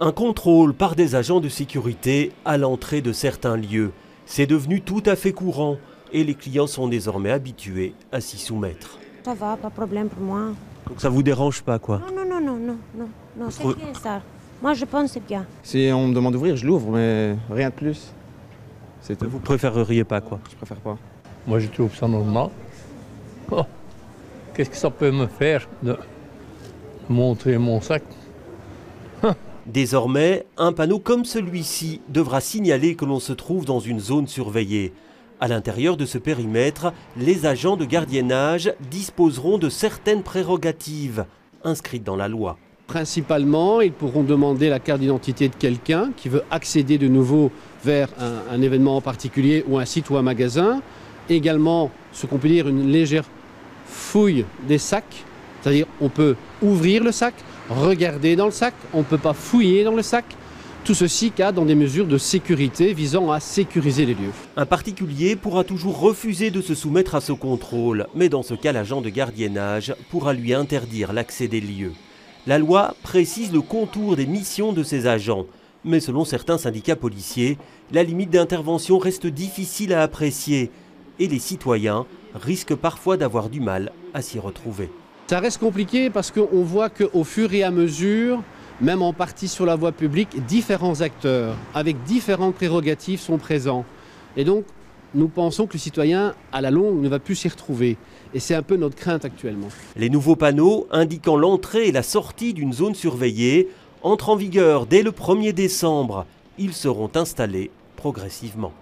Un contrôle par des agents de sécurité à l'entrée de certains lieux. C'est devenu tout à fait courant et les clients sont désormais habitués à s'y soumettre. Ça va, pas de problème pour moi. Donc ça vous dérange pas quoi? Non, c'est bien ça. Moi je pense que c'est bien. Si on me demande d'ouvrir, je l'ouvre, mais rien de plus. C'est tout. Vous préféreriez pas quoi? Je préfère pas. Moi, je trouve ça normal. Oh, qu'est-ce que ça peut me faire de montrer mon sac? Désormais, un panneau comme celui-ci devra signaler que l'on se trouve dans une zone surveillée. À l'intérieur de ce périmètre, les agents de gardiennage disposeront de certaines prérogatives inscrites dans la loi. Principalement, ils pourront demander la carte d'identité de quelqu'un qui veut accéder de nouveau vers un événement en particulier ou un site ou un magasin. Également, ce qu'on peut dire, une légère fouille des sacs. C'est-à-dire on peut ouvrir le sac, regarder dans le sac, on ne peut pas fouiller dans le sac. Tout ceci cadre dans des mesures de sécurité visant à sécuriser les lieux. Un particulier pourra toujours refuser de se soumettre à ce contrôle, mais dans ce cas, l'agent de gardiennage pourra lui interdire l'accès des lieux. La loi précise le contour des missions de ces agents, mais selon certains syndicats policiers, la limite d'intervention reste difficile à apprécier et les citoyens risquent parfois d'avoir du mal à s'y retrouver. Ça reste compliqué parce qu'on voit qu'au fur et à mesure, même en partie sur la voie publique, différents acteurs avec différentes prérogatives sont présents. Et donc, nous pensons que le citoyen, à la longue, ne va plus s'y retrouver. Et c'est un peu notre crainte actuellement. Les nouveaux panneaux indiquant l'entrée et la sortie d'une zone surveillée entrent en vigueur dès le 1er décembre. Ils seront installés progressivement.